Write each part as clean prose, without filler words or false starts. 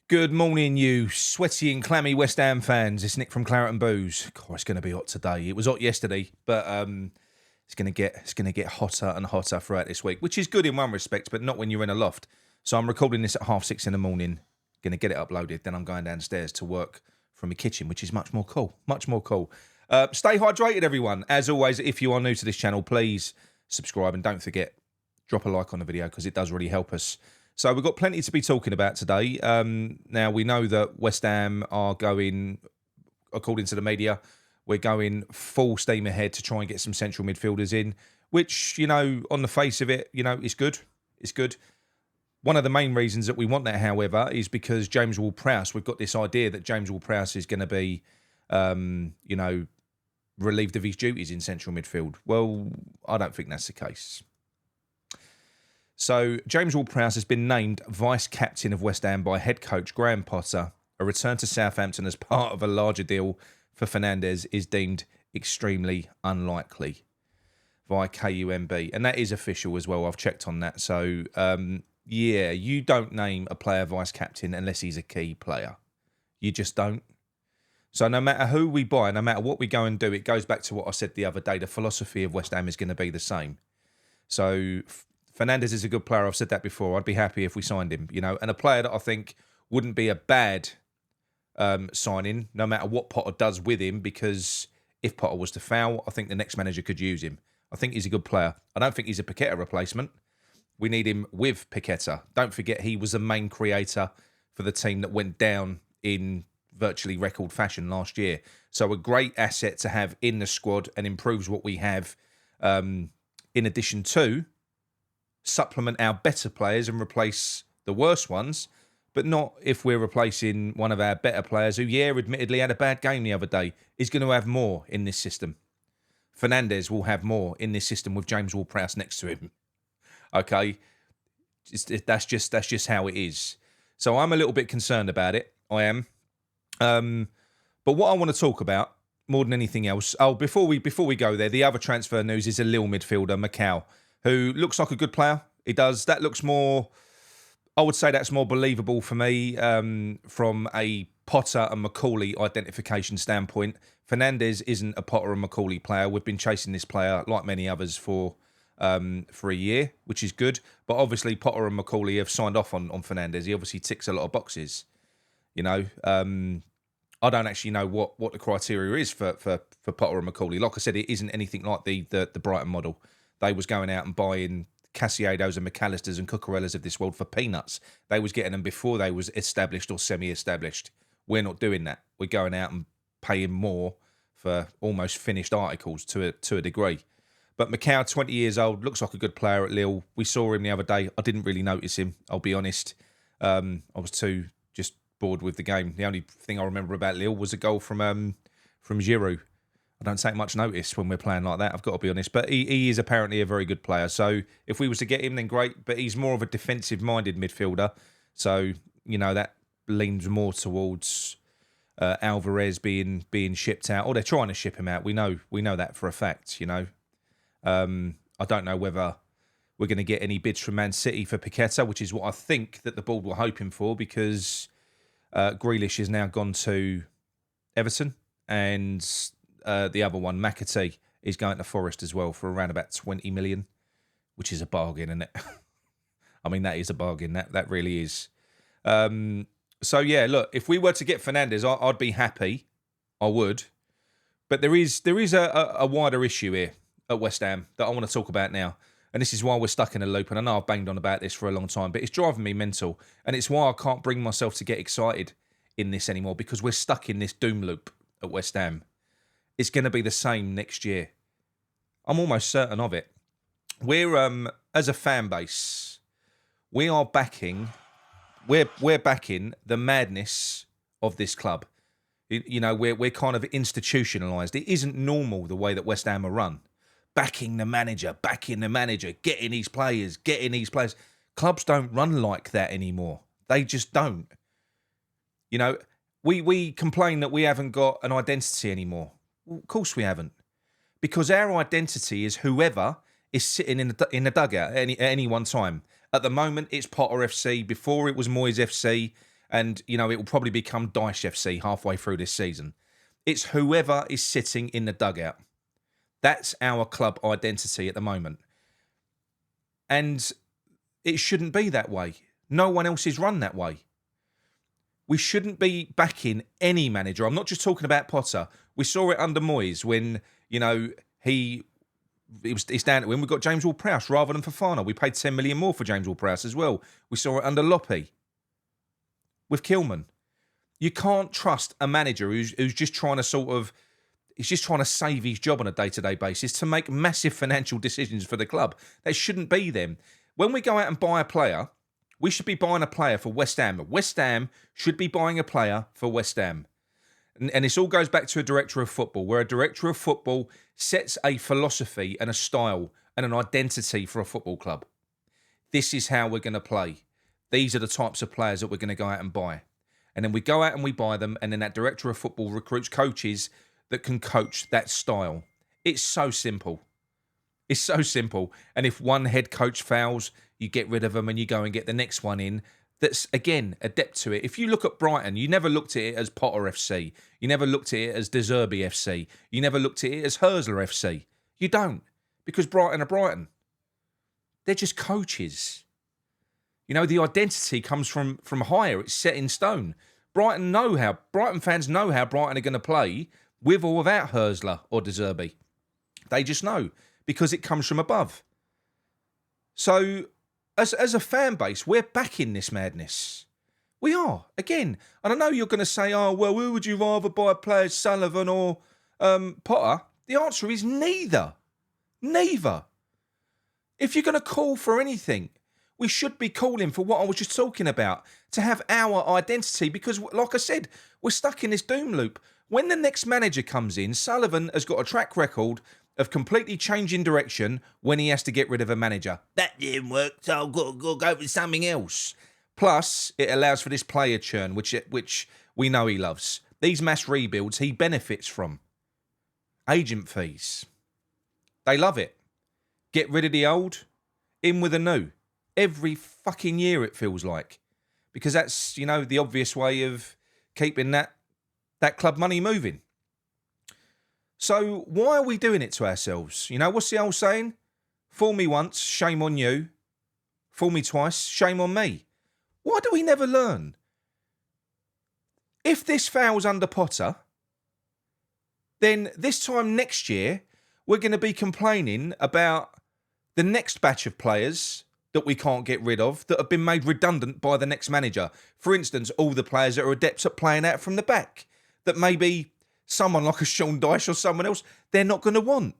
Good morning, you sweaty and clammy West Ham fans. It's Nick from Claret and Booze. God, it's going to be hot today. It was hot yesterday, but it's going to get hotter and hotter throughout this week, which is good in one respect, but not when you're in a loft. So I'm recording this at 6:30 in the morning. Going to get it uploaded. Then I'm going downstairs to work from the kitchen, which is much more cool. Much more cool. Stay hydrated, everyone. As always, if you are new to this channel, please subscribe and don't forget, drop a like on the video because it does really help us. So we've got plenty to be talking about today. Now, we know that West Ham are going, according to the media, we're going full steam ahead to try and get some central midfielders in, which, you know, on the face of it, you know, is good. It's good. One of the main reasons that we want that, however, is because James Ward-Prowse, we've got this idea that James Ward-Prowse is going to be, you know, relieved of his duties in central midfield. Well, I don't think that's the case. So, James Ward-Prowse has been named vice-captain of West Ham by head coach Graham Potter. A return to Southampton as part of a larger deal for Fernandez is deemed extremely unlikely via KUMB. And that is official as well. I've checked on that. So, yeah, you don't name a player vice-captain unless he's a key player. You just don't. So, no matter who we buy, no matter what we go and do, it goes back to what I said the other day. The philosophy of West Ham is going to be the same. So, Fernandez is a good player. I've said that before. I'd be happy if we signed him, you know, and a player that I think wouldn't be a bad signing, no matter what Potter does with him, because if Potter was to foul, I think the next manager could use him. I think he's a good player. I don't think he's a Paqueta replacement. We need him with Paqueta. Don't forget, he was the main creator for the team that went down in virtually record fashion last year. So a great asset to have in the squad and improves what we have, in addition to supplement our better players and replace the worst ones, but not if we're replacing one of our better players who, yeah, admittedly had a bad game the other day, is going to have more in this system. Fernandez will have more in this system with James Ward-Prowse next to him. Okay? That's just how it is. So I'm a little bit concerned about it. I am. But what I want to talk about more than anything else, before we go there, the other transfer news is a Lille midfielder, Macau, who looks like a good player. He does. That looks more, I would say that's more believable for me from a Potter and Macaulay identification standpoint. Fernandez isn't a Potter and Macaulay player. We've been chasing this player, like many others, for a year, which is good. But obviously, Potter and Macaulay have signed off on Fernandez. He obviously ticks a lot of boxes. You know, I don't actually know what the criteria is for Potter and Macaulay. Like I said, it isn't anything like the Brighton model. They was going out and buying Casiados and McAllisters and Cucurellas of this world for peanuts. They was getting them before they was established or semi-established. We're not doing that. We're going out and paying more for almost finished articles to a degree. But Macau, 20 years old, looks like a good player at Lille. We saw him the other day. I didn't really notice him, I'll be honest. I was too just bored with the game. The only thing I remember about Lille was a goal from Giroud. I don't take much notice when we're playing like that, I've got to be honest. But he is apparently a very good player. So if we was to get him, then great. But he's more of a defensive-minded midfielder. So, you know, that leans more towards Alvarez being shipped out. Or they're trying to ship him out. We know that for a fact, you know. I don't know whether we're going to get any bids from Man City for Paqueta, which is what I think that the board were hoping for, because Grealish has now gone to Everton, and the other one, McAtee, is going to Forest as well for around about 20 million, which is a bargain, isn't it? I mean, that is a bargain. That really is. So, yeah, look, if we were to get Fernandez, I'd be happy. I would. But there is a wider issue here at West Ham that I want to talk about now. And this is why we're stuck in a loop. And I know I've banged on about this for a long time, but it's driving me mental. And it's why I can't bring myself to get excited in this anymore, because we're stuck in this doom loop at West Ham. It's going to be the same next year. I'm almost certain of it. We're, as a fan base, we're backing the madness of this club. You know, we're kind of institutionalised. It isn't normal the way that West Ham are run. Backing the manager, getting these players. Clubs don't run like that anymore. They just don't. You know, we complain that we haven't got an identity anymore. Well, of course we haven't. Because our identity is whoever is sitting in the dugout at any one time. At the moment, it's Potter FC. Before, it was Moyes FC. And, you know, it will probably become Dyche FC halfway through this season. It's whoever is sitting in the dugout. That's our club identity at the moment. And it shouldn't be that way. No one else is run that way. We shouldn't be backing any manager. I'm not just talking about Potter. We saw it under Moyes when, you know, it's down to him. We got James Ward-Prowse rather than Fofana. We paid 10 million more for James Ward-Prowse as well. We saw it under Loppe with Kilman. You can't trust a manager who's just trying to he's just trying to save his job on a day-to-day basis to make massive financial decisions for the club. They shouldn't be them. When we go out and buy a player, we should be buying a player for West Ham. West Ham should be buying a player for West Ham. And this all goes back to a director of football, where a director of football sets a philosophy and a style and an identity for a football club. This is how we're going to play. These are the types of players that we're going to go out and buy. And then we go out and we buy them, and then that director of football recruits coaches that can coach that style. It's so simple. It's so simple. And if one head coach fails, you get rid of them and you go and get the next one in that's, again, adept to it. If you look at Brighton, you never looked at it as Potter FC. You never looked at it as De Zerbi FC. You never looked at it as Herzler FC. You don't, because Brighton are Brighton. They're just coaches. You know, the identity comes from higher. It's set in stone. Brighton fans know how Brighton are going to play with or without Herzler or De Zerbi. They just know, because it comes from above. So, as a fan base, we're backing this madness. We are, again. And I know you're going to say, oh, well, who would you rather buy players, Sullivan or Potter? The answer is neither. Neither. If you're going to call for anything, we should be calling for what I was just talking about, to have our identity, because, like I said, we're stuck in this doom loop. When the next manager comes in, Sullivan has got a track record of completely changing direction when he has to get rid of a manager. That didn't work, so I've got to go with something else. Plus, it allows for this player churn, which we know he loves. These mass rebuilds he benefits from. Agent fees. They love it. Get rid of the old, in with the new. Every fucking year, it feels like. Because that's, you know, the obvious way of keeping that club money moving. So why are we doing it to ourselves? You know, what's the old saying? Fool me once, shame on you. Fool me twice, shame on me. Why do we never learn? If this fails under Potter, then this time next year, we're going to be complaining about the next batch of players that we can't get rid of, that have been made redundant by the next manager. For instance, all the players that are adept at playing out from the back, that maybe someone like a Sean Dyche or someone else, they're not going to want.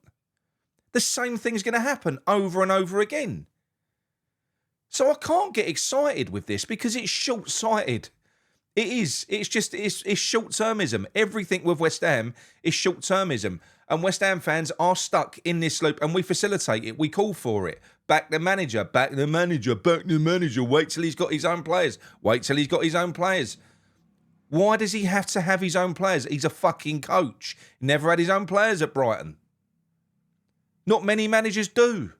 The same thing's going to happen over and over again. So I can't get excited with this because it's short-sighted. It is. It's short-termism. Everything with West Ham is short-termism. And West Ham fans are stuck in this loop, and we facilitate it. We call for it. Back the manager, back the manager, back the manager. Wait till he's got his own players. Wait till he's got his own players. Why does he have to have his own players? He's a fucking coach. He never had his own players at Brighton. Not many managers do.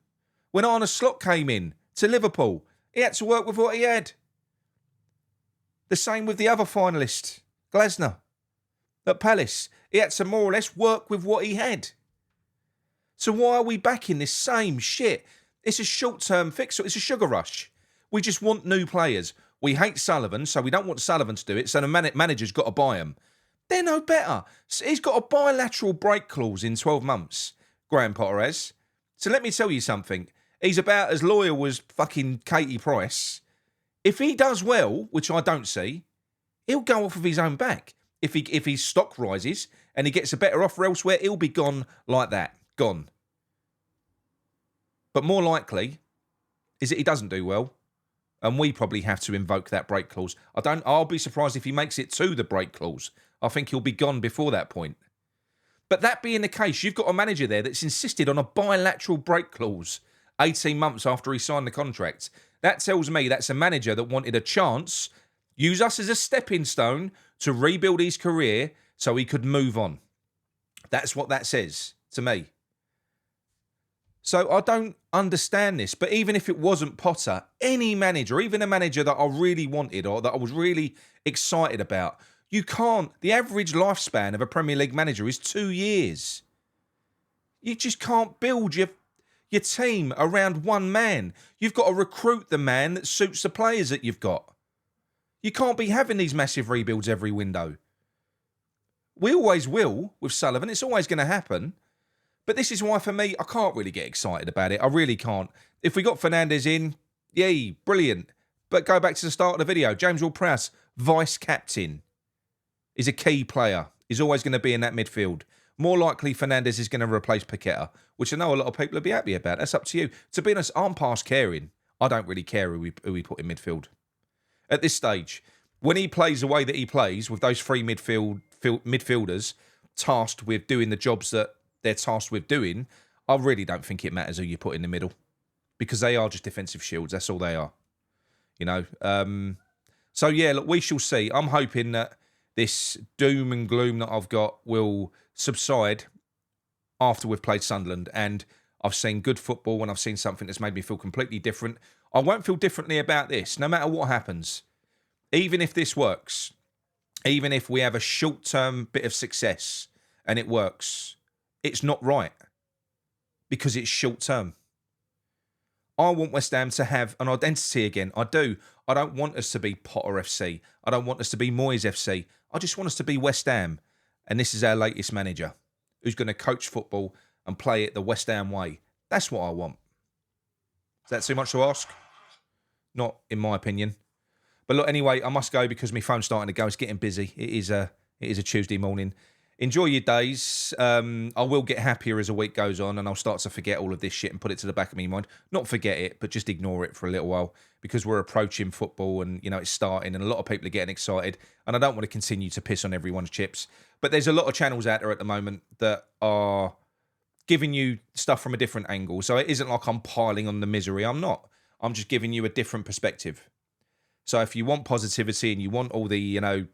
When Arne Slot came in to Liverpool, he had to work with what he had. The same with the other finalist, Glasner, at Palace. He had to more or less work with what he had. So why are we back in this same shit? It's a short-term fix. It's a sugar rush. We just want new players. We hate Sullivan, so we don't want Sullivan to do it, so the manager's got to buy him. They're no better. He's got a bilateral break clause in 12 months, Graham Potter has. So let me tell you something. He's about as loyal as fucking Katie Price. If he does well, which I don't see, he'll go off of his own back. If his stock rises and he gets a better offer elsewhere, he'll be gone like that. Gone. But more likely is that he doesn't do well, and we probably have to invoke that break clause. I'll be surprised if he makes it to the break clause. I think he'll be gone before that point. But that being the case, you've got a manager there that's insisted on a bilateral break clause 18 months after he signed the contract. That tells me that's a manager that wanted a chance, use us as a stepping stone to rebuild his career so he could move on. That's what that says to me. So I don't understand this. But even if it wasn't Potter, any manager, even a manager that I really wanted or that I was really excited about, you can't. The average lifespan of a Premier League manager is 2 years. You just can't build your team around one man. You've got to recruit the man that suits the players that you've got. You can't be having these massive rebuilds every window. We always will with Sullivan. It's always going to happen. But this is why, for me, I can't really get excited about it. I really can't. If we got Fernandez in, yay, brilliant. But go back to the start of the video. James Ward-Prowse, vice-captain, is a key player. He's always going to be in that midfield. More likely, Fernandez is going to replace Paqueta, which I know a lot of people will be happy about. That's up to you. To be honest, I'm past caring. I don't really care who we put in midfield. At this stage, when he plays the way that he plays, with those three midfielders tasked with doing the jobs that they're tasked with doing, I really don't think it matters who you put in the middle, because they are just defensive shields. That's all they are. You know? So, yeah, look, we shall see. I'm hoping that this doom and gloom that I've got will subside after we've played Sunderland and I've seen good football and I've seen something that's made me feel completely different. I won't feel differently about this, no matter what happens. Even if this works, even if we have a short-term bit of success and it works, it's not right because it's short-term. I want West Ham to have an identity again. I do. I don't want us to be Potter FC. I don't want us to be Moyes FC. I just want us to be West Ham. And this is our latest manager who's going to coach football and play it the West Ham way. That's what I want. Is that too much to ask? Not in my opinion. But look, anyway, I must go because my phone's starting to go. It's getting busy. It is a Tuesday morning. Enjoy your days. I will get happier as the week goes on and I'll start to forget all of this shit and put it to the back of my mind. Not forget it, but just ignore it for a little while because we're approaching football and, you know, it's starting and a lot of people are getting excited and I don't want to continue to piss on everyone's chips. But there's a lot of channels out there at the moment that are giving you stuff from a different angle. So it isn't like I'm piling on the misery. I'm not. I'm just giving you a different perspective. So if you want positivity and you want all the, you know,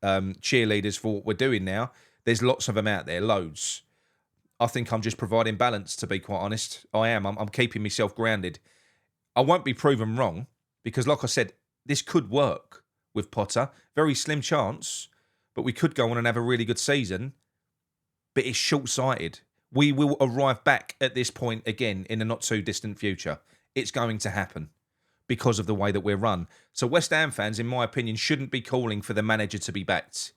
cheerleaders for what we're doing now, there's lots of them out there, loads. I think I'm just providing balance, to be quite honest. I am. I'm keeping myself grounded. I won't be proven wrong because, like I said, this could work with Potter. Very slim chance, but we could go on and have a really good season. But it's short-sighted. We will arrive back at this point again in the not-too-distant future. It's going to happen because of the way that we're run. So West Ham fans, in my opinion, shouldn't be calling for the manager to be backed.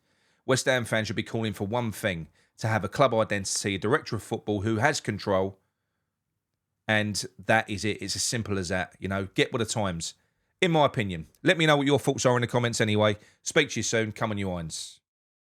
West Ham fans should be calling for one thing, to have a club identity, a director of football who has control, and that is it. It's as simple as that. You know, get with the times, in my opinion. Let me know what your thoughts are in the comments anyway. Speak to you soon. Come on, you irons.